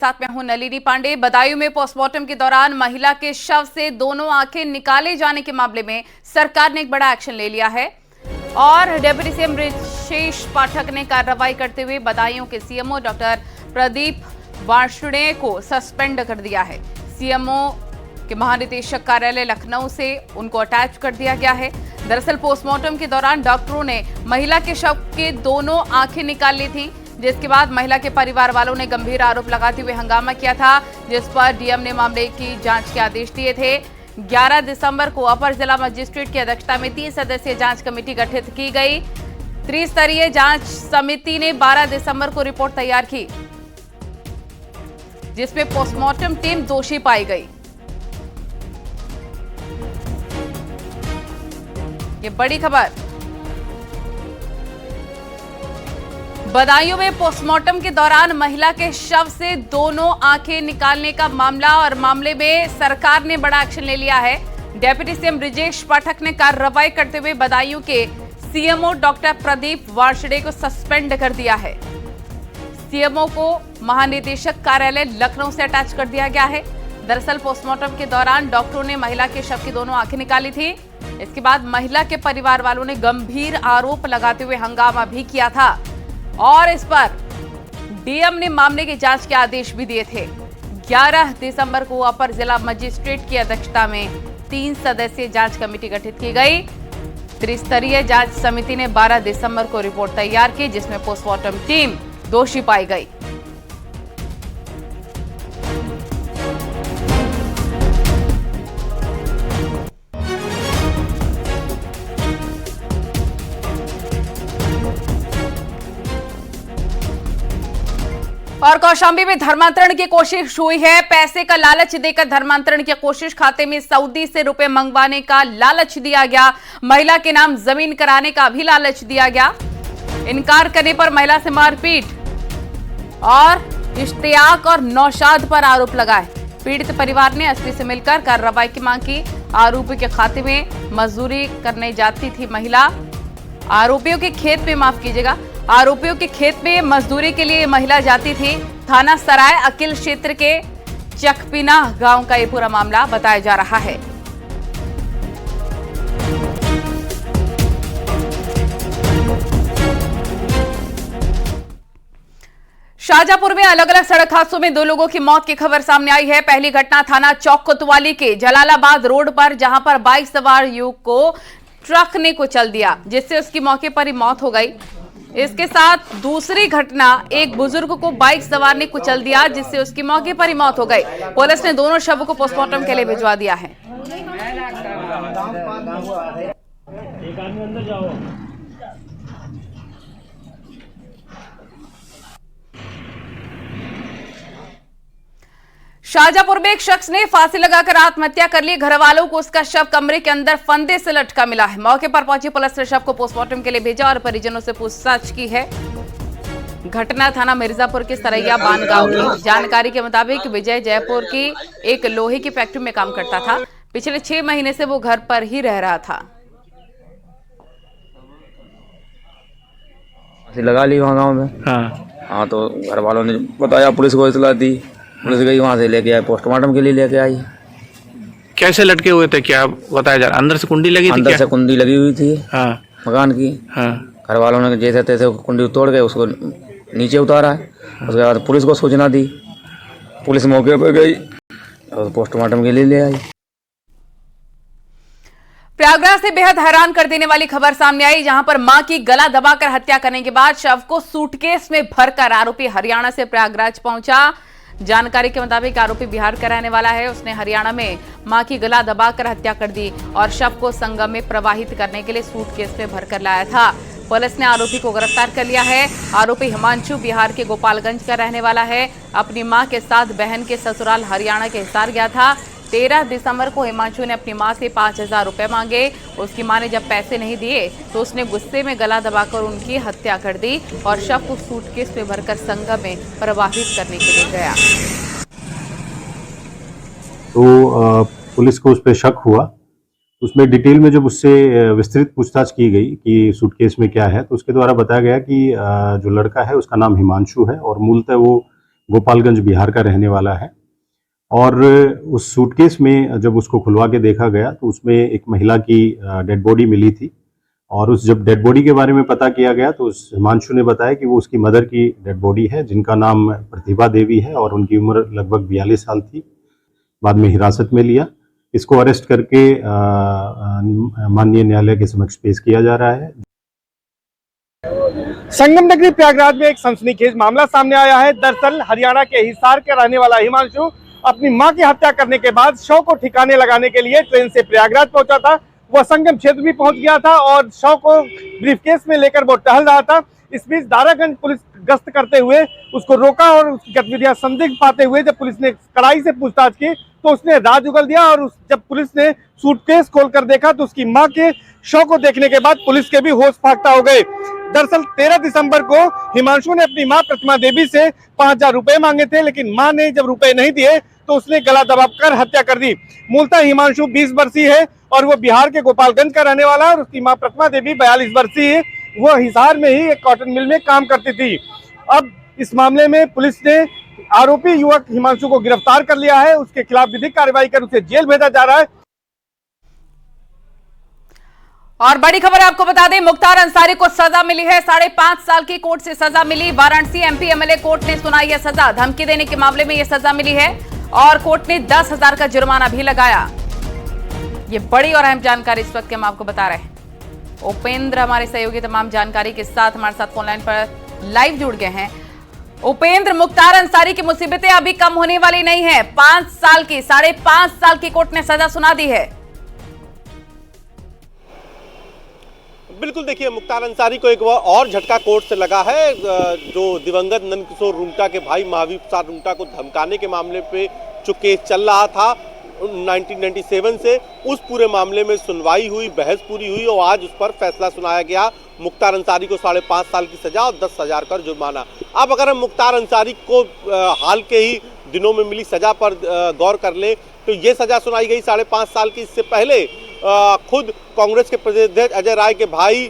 साथ में हूं नलिनी पांडे। बदायूं में पोस्टमार्टम के दौरान महिला के शव से दोनों आंखें निकाले जाने के मामले में सरकार ने एक बड़ा एक्शन ले लिया है और डिप्टी सीएम ब्रजेश पाठक ने कार्रवाई करते हुए बदायूं के सीएमओ डॉक्टर प्रदीप वार्ष्णेय को सस्पेंड कर दिया है। सीएमओ के महानिदेशक कार्यालय लखनऊ से उनको अटैच कर दिया गया है। दरअसल पोस्टमार्टम के दौरान डॉक्टरों ने महिला के शव के दोनों आंखें निकाल ली थी, जिसके बाद महिला के परिवार वालों ने गंभीर आरोप लगाते हुए हंगामा किया था, जिस पर डीएम ने मामले की जांच के आदेश दिए थे। 11 दिसंबर को अपर जिला मजिस्ट्रेट की अध्यक्षता में 3 सदस्यीय जांच कमेटी गठित की गई। त्रिस्तरीय जांच समिति ने 12 दिसंबर को रिपोर्ट तैयार की, जिसमें पोस्टमार्टम टीम दोषी पाई गई। ये बड़ी खबर। बदायूं में पोस्टमार्टम के दौरान महिला के शव से दोनों आंखें निकालने का मामला और मामले में सरकार ने बड़ा एक्शन ले लिया है। डिप्टी सीएम ब्रजेश पाठक ने कार्रवाई करते हुए बदायूं के सीएमओ डॉक्टर प्रदीप वार्ष्णेय को सस्पेंड कर दिया है। सीएमओ को महानिदेशक कार्यालय लखनऊ से अटैच कर दिया गया है। दरअसल पोस्टमार्टम के दौरान डॉक्टरों ने महिला के शव की दोनों आंखें निकाली थी। इसके बाद महिला के परिवार वालों ने गंभीर आरोप लगाते हुए हंगामा भी किया था और इस पर डीएम ने मामले की जांच के आदेश भी दिए थे। 11 दिसंबर को अपर जिला मजिस्ट्रेट की अध्यक्षता में 3 सदस्यीय जांच कमेटी गठित की गई। त्रिस्तरीय जांच समिति ने 12 दिसंबर को रिपोर्ट तैयार की, जिसमें पोस्टमार्टम टीम दोषी पाई गई। और कौशाम्बी में धर्मांतरण की कोशिश हुई है। पैसे का लालच देकर धर्मांतरण की कोशिश, खाते में सऊदी से रुपए मंगवाने का लालच दिया गया। महिला के नाम जमीन कराने का भी लालच दिया गया। इनकार करने पर महिला से मारपीट और इश्तियाक और नौशाद पर आरोप लगाए। पीड़ित परिवार ने एसपी से मिलकर कार्रवाई की मांग की। आरोपी के खाते में मजदूरी करने जाती थी महिला। आरोपियों के खेत में मजदूरी के लिए महिला जाती थी। थाना सराय अकिल क्षेत्र के चकपीना गांव का ये पूरा मामला बताया जा रहा है। शाहजहांपुर में अलग अलग सड़क हादसों में 2 लोगों की मौत की खबर सामने आई है। पहली घटना थाना चौक कोतवाली के जलालाबाद रोड पर, जहां पर बाइक सवार युवक को ट्रक ने कुचल दिया, जिससे उसकी मौके पर ही मौत हो गई। इसके साथ दूसरी घटना, एक बुजुर्ग को बाइक सवार ने कुचल दिया, जिससे उसकी मौके पर ही मौत हो गई। पुलिस ने दोनों शवों को पोस्टमार्टम के लिए भिजवा दिया है। शाहजहांपुर में एक शख्स ने फांसी लगाकर आत्महत्या कर ली। घर वालों को उसका शव कमरे के अंदर फंदे से लटका मिला है। मौके पर पहुंची पुलिस ने शव को पोस्टमार्टम के लिए भेजा और परिजनों से पूछताछ की है। घटना थाना मिर्जापुर के सरैया बान गांव की। जानकारी के मुताबिक विजय जयपुर की एक लोहे की फैक्ट्री में काम करता था। पिछले 6 महीने से वो घर पर ही रह रहा था। लगा ली वहाँ गाँव में। हाँ, तो घर वालों ने बताया, पुलिस को इतला दी। पुलिस गई, वहाँ से लेके आए, पोस्टमार्टम के लिए लेके आई। कैसे लटके हुए थे, क्या बताया जा रहा? अंदर से कुंडी लगी थी? अंदर से कुंडी लगी हुई थी। हाँ। मकान की। हाँ। घर वालों ने जैसे तैसे कुंडी तोड़ के उसको नीचे उतारा है। उसके बाद पुलिस को सूचना दी। पुलिस मौके पर गई और पोस्टमार्टम के लिए ले आई। प्रयागराज से बेहद हैरान कर देने वाली खबर सामने आई, जहां पर मां की गला दबाकर हत्या करने के बाद शव को सूटकेस में भरकर आरोपी हरियाणा से प्रयागराज पहुंचा। जानकारी के मुताबिक आरोपी बिहार का रहने वाला है। उसने हरियाणा में मां की गला दबाकर हत्या कर दी और शव को संगम में प्रवाहित करने के लिए सूटकेस में भरकर लाया था। पुलिस ने आरोपी को गिरफ्तार कर लिया है। आरोपी हिमांशु बिहार के गोपालगंज का रहने वाला है। अपनी मां के साथ बहन के ससुराल हरियाणा के हिसार गया था। 13 दिसंबर को हिमांशु ने अपनी मां से 5000 रुपए मांगे। उसकी मां ने जब पैसे नहीं दिए तो उसने गुस्से में गला दबाकर उनकी हत्या कर दी और शव को सूटकेस में भरकर संगम में प्रवाहित करने के लिए गया। तो पुलिस को उस पर शक हुआ। उसमें डिटेल में जब उससे विस्तृत पूछताछ की गई कि सूटकेस में क्या है, तो उसके द्वारा बताया गया कि जो लड़का है उसका नाम हिमांशु है और मूलतः वो गोपालगंज बिहार का रहने वाला है। और उस सूटकेस में जब उसको खुलवा के देखा गया तो उसमें एक महिला की डेड बॉडी मिली थी। और उस जब डेड बॉडी के बारे में पता किया गया तो उस हिमांशु ने बताया कि वो उसकी मदर की डेड बॉडी है, जिनका नाम प्रतिभा देवी है और उनकी उम्र लगभग 42 साल थी। बाद में हिरासत में लिया, इसको अरेस्ट करके माननीय न्यायालय के समक्ष पेश किया जा रहा है। संगम नगरी प्रयागराज में एक सनसनीखेज मामला सामने आया है। दरअसल हरियाणा के हिसार के रहने वाला हिमांशु अपनी मां की हत्या करने के बाद शव को ठिकाने लगाने के लिए ट्रेन से प्रयागराज पहुंचा था। वह संगम क्षेत्र भी पहुंच गया था और शव को ब्रीफकेस में लेकर वो टहल रहा था। इस बीच दारागंज पुलिस गश्त करते हुए उसको रोका और उसकी गतिविधियां संदिग्ध पाते हुए जब पुलिस ने कड़ाई से पूछताछ की तो उसने राज उगल दिया। और जब पुलिस ने सूटकेस खोलकर देखा तो उसकी मां के शव को देखने के बाद पुलिस के भी होश फाख्ता हो गए। दरअसल 13 दिसंबर को हिमांशु ने अपनी मां प्रतिमा देवी से 5000 रुपए मांगे थे, लेकिन मां ने जब रुपए नहीं दिए तो उसने गला दबाकर हत्या कर दी। मूलतः हिमांशु 20 वर्षीय है और वो बिहार के गोपालगंज का रहने वाला है और उसकी मां प्रतिमा देवी 42 वर्षीय है। वो हिसार में ही एक कॉटन मिल में काम करती थी। अब इस मामले में पुलिस ने आरोपी युवक हिमांशु को गिरफ्तार कर लिया है। उसके खिलाफ विधिक कार्रवाई कर उसे जेल भेजा जा रहा है। और बड़ी खबर आपको बता दें, मुख्तार अंसारी को सजा मिली है। 5.5 साल की कोर्ट से सजा मिली। वाराणसी एमपी एमएलए कोर्ट ने सुनाई है सजा। धमकी देने के मामले में यह सजा मिली है और कोर्ट ने 10,000 का जुर्माना भी लगाया। ये बड़ी और अहम जानकारी इस वक्त हम आपको बता रहे हैं। उपेंद्र हमारे सहयोगी तमाम जानकारी के साथ हमारे साथ फोनलाइन पर लाइव जुड़ गए हैं। उपेंद्र, मुख्तार अंसारी की मुसीबतें अभी कम होने वाली नहीं है। 5.5 साल की कोर्ट ने सजा सुना दी है। बिल्कुल, देखिए मुख्तार अंसारी को एक और झटका कोर्ट से लगा है। जो दिवंगत नंदकिशोर रुंगटा के भाई महावीर प्रसाद रुंगटा को धमकाने के मामले पे जो केस चल रहा था 1997 से, उस पूरे मामले में सुनवाई हुई, बहस पूरी हुई और आज उस पर फैसला सुनाया गया। मुख्तार अंसारी को 5.5 साल की सजा और 10,000 का जुर्माना। अब अगर हम मुख्तार अंसारी को हाल के ही दिनों में मिली सजा पर गौर कर ले तो ये सजा सुनाई गई 5.5 साल की। इससे पहले खुद कांग्रेस के प्रदेश अध्यक्ष अजय राय के भाई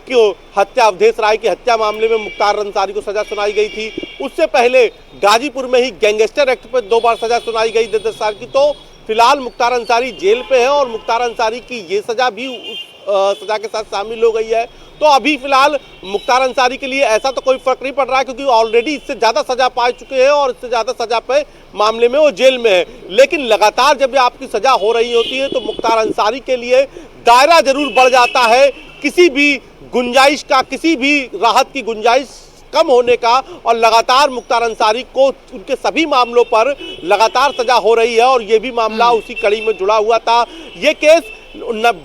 की हत्या, अवधेश राय की हत्या मामले में मुख्तार अंसारी को सजा सुनाई गई थी। उससे पहले गाजीपुर में ही गैंगस्टर एक्ट पर 2 बार सजा सुनाई गई 10 साल की। तो फिलहाल मुख्तार अंसारी जेल पे है और मुख्तार अंसारी की ये सजा भी उस सजा के साथ शामिल हो गई है। तो अभी फिलहाल मुख्तार अंसारी के लिए ऐसा तो कोई फर्क नहीं पड़ रहा है, क्योंकि ऑलरेडी इससे ज़्यादा सजा पा चुके हैं और इससे ज़्यादा सजा पे मामले में वो जेल में है। लेकिन लगातार जब आपकी सजा हो रही होती है तो मुख्तार अंसारी के लिए दायरा जरूर बढ़ जाता है किसी भी गुंजाइश का, किसी भी राहत की गुंजाइश कम होने का। और लगातार मुख्तार अंसारी को उनके सभी मामलों पर लगातार सजा हो रही है और ये भी मामला उसी कड़ी में जुड़ा हुआ था। ये केस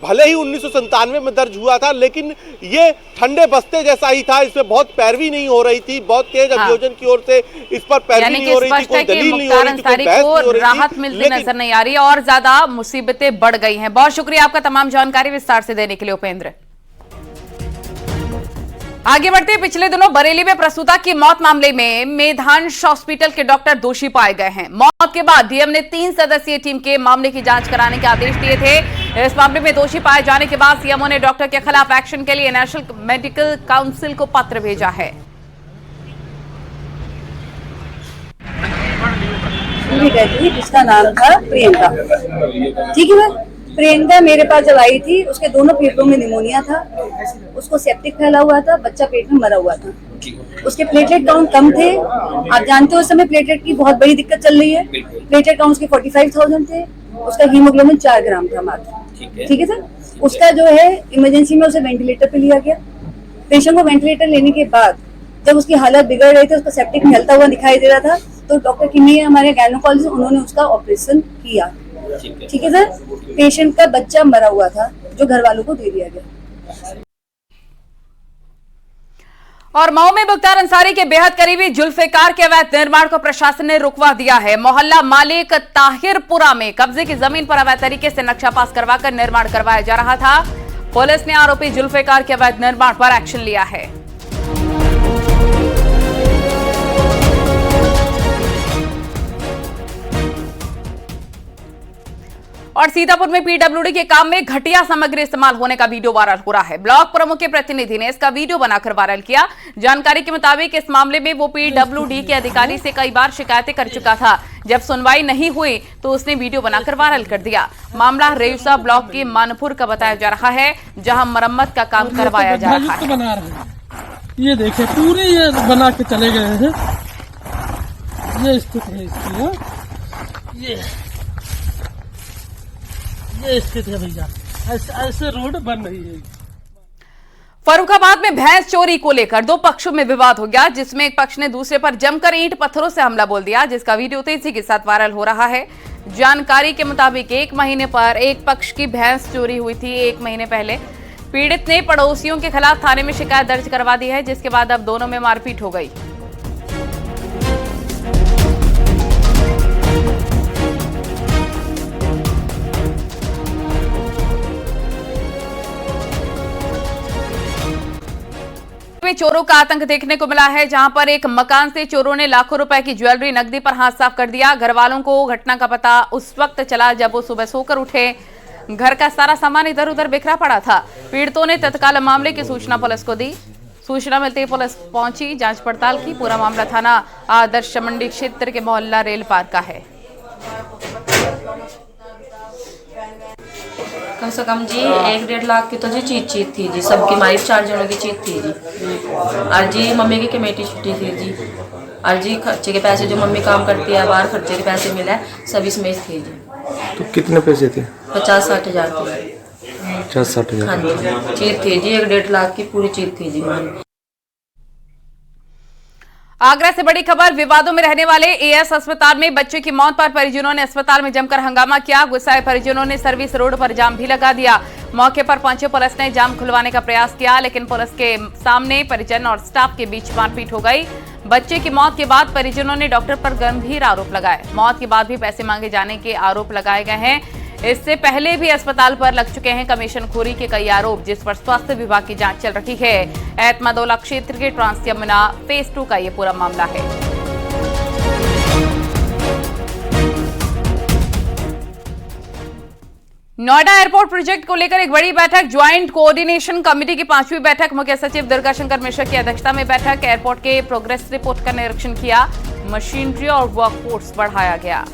भले ही 1997 में दर्ज हुआ था, लेकिन ये ठंडे बस्ते जैसा ही था। इसमें बहुत पैरवी नहीं हो रही थी, बहुत तेज अभियोजन की ओर से इस पर पैरवी नहीं हो रही थी, कोई दलील नहीं हो रही थी, कोई बहस नहीं हो रही थी। राहत मिलती नजर नहीं आ रही है और ज्यादा मुसीबतें बढ़ गई हैं। बहुत शुक्रिया आपका तमाम जानकारी विस्तार से देने के लिए उपेंद्र। आगे बढ़ते, पिछले दिनों बरेली में प्रसूता की मौत मामले में मेधांश हॉस्पिटल के डॉक्टर दोषी पाए गए हैं। मौत के बाद डीएम ने 3 सदस्यीय टीम के मामले की जांच कराने के आदेश दिए थे। इस मामले में दोषी पाए जाने के बाद सीएमओ ने डॉक्टर के खिलाफ एक्शन के लिए नेशनल मेडिकल काउंसिल को पत्र भेजा है। जिसका नाम था प्रियंका, ठीक है ना। प्रियंका मेरे पास जब आई थी, उसके दोनों पेटों में निमोनिया था, उसको सेप्टिक फैला हुआ था, बच्चा पेट में मरा हुआ था, उसके प्लेटलेट काउंट कम थे। आप जानते हो उस समय प्लेटलेट की बहुत बड़ी दिक्कत चल रही है। प्लेटलेट काउंट उसके 45,000 थे, उसका हीमोग्लोबिन 4 ग्राम था मात्र, ठीक है सर। उसका जो है इमरजेंसी में उसे वेंटिलेटर पे लिया गया। पेशेंट को वेंटिलेटर लेने के बाद जब उसकी हालत बिगड़ रही थी, उसका सेप्टिक निकलता हुआ दिखाई दे रहा था, तो डॉक्टर किमी हमारे गायनोकोलॉजिस्ट, उन्होंने उसका ऑपरेशन किया, ठीक है सर। पेशेंट का बच्चा मरा हुआ था जो घर वालों को दे दिया गया। और मऊ में मुख्तार अंसारी के बेहद करीबी जुल्फिकार के अवैध निर्माण को प्रशासन ने रुकवा दिया है। मोहल्ला मालिक ताहिरपुरा में कब्जे की जमीन पर अवैध तरीके से नक्शा पास करवाकर निर्माण करवाया जा रहा था। पुलिस ने आरोपी जुल्फिकार के अवैध निर्माण पर एक्शन लिया है। और सीतापुर में पीडब्ल्यूडी के काम में घटिया सामग्री इस्तेमाल होने का वीडियो वायरल हो रहा है। ब्लॉक प्रमुख के प्रतिनिधि ने इसका वीडियो बनाकर वायरल किया। जानकारी के मुताबिक इस मामले में वो पीडब्ल्यूडी के अधिकारी से कई बार शिकायतें कर चुका था। जब सुनवाई नहीं हुई तो उसने वीडियो बनाकर वायरल कर दिया। मामला रेउसा ब्लॉक के मानपुर का बताया जा रहा है, जहां मरम्मत का काम करवाया जा रहा है। ये देखिए पूरे ये बना के चले गए हैं। ये स्थिति है इसकी। ये स्थिति है भैया, ऐसे रोड बन रही है। फर्रुखाबाद में भैंस चोरी को लेकर दो पक्षों में विवाद हो गया, जिसमें एक पक्ष ने दूसरे पर जमकर ईंट पत्थरों से हमला बोल दिया, जिसका वीडियो तेजी के साथ वायरल हो रहा है। जानकारी के मुताबिक 1 महीने पर एक पक्ष की भैंस चोरी हुई थी। 1 महीने पहले पीड़ित ने पड़ोसियों के खिलाफ थाने में शिकायत दर्ज करवा दी है, जिसके बाद अब दोनों में मारपीट हो गई। चोरों का आतंक देखने को मिला है, जहां पर एक मकान से चोरों ने लाखों रुपए की ज्वेलरी नकदी पर हाथ साफ कर दिया। घर वालों को घटना का पता उस वक्त चला जब वो सुबह सोकर उठे। घर का सारा सामान इधर उधर बिखरा पड़ा था। पीड़ितों ने तत्काल मामले की सूचना पुलिस को दी। सूचना मिलते ही पुलिस पहुंची, जांच पड़ताल की। पूरा मामला थाना आदर्श मंडी क्षेत्र के मोहल्ला रेल पार्क का है। कम से कम जी 1-1.5 लाख की तो जी चीज थी जी, सबकी हमारी 4 जनों की चीज थी जी। और जी मम्मी की कमेटी छुट्टी थी जी। और जी खर्चे के पैसे जो मम्मी काम करती है बाहर, खर्चे के पैसे मिले सब इसमें थे जी। तो कितने पैसे थे? 50-60 हज़ार थे। 50-60 हज़ार। हाँ जी चीज थी जी, 1-1.5 लाख की पूरी चीज थी जी हमारी। आगरा से बड़ी खबर, विवादों में रहने वाले एएस अस्पताल में बच्चे की मौत पर परिजनों ने अस्पताल में जमकर हंगामा किया। गुस्साए परिजनों ने सर्विस रोड पर जाम भी लगा दिया। मौके पर पहुंचे पुलिस ने जाम खुलवाने का प्रयास किया, लेकिन पुलिस के सामने परिजन और स्टाफ के बीच मारपीट हो गई। बच्चे की मौत के बाद परिजनों ने डॉक्टर पर गंभीर आरोप लगाए। मौत के बाद भी पैसे मांगे जाने के आरोप लगाए गए हैं। इससे पहले भी अस्पताल पर लग चुके हैं कमीशनखोरी के कई आरोप, जिस पर स्वास्थ्य विभाग की जांच चल रही है। एतमादौला क्षेत्र के ट्रांस यमुना फेज 2 का ये पूरा मामला है। नोएडा एयरपोर्ट प्रोजेक्ट को लेकर एक बड़ी बैठक, ज्वाइंट कोऑर्डिनेशन कमेटी की 5वीं बैठक। मुख्य सचिव दुर्गा शंकर मिश्रा की अध्यक्षता में बैठक। एयरपोर्ट के प्रोग्रेस रिपोर्ट का निरीक्षण किया। मशीनरी और वर्कफोर्स बढ़ाया गया।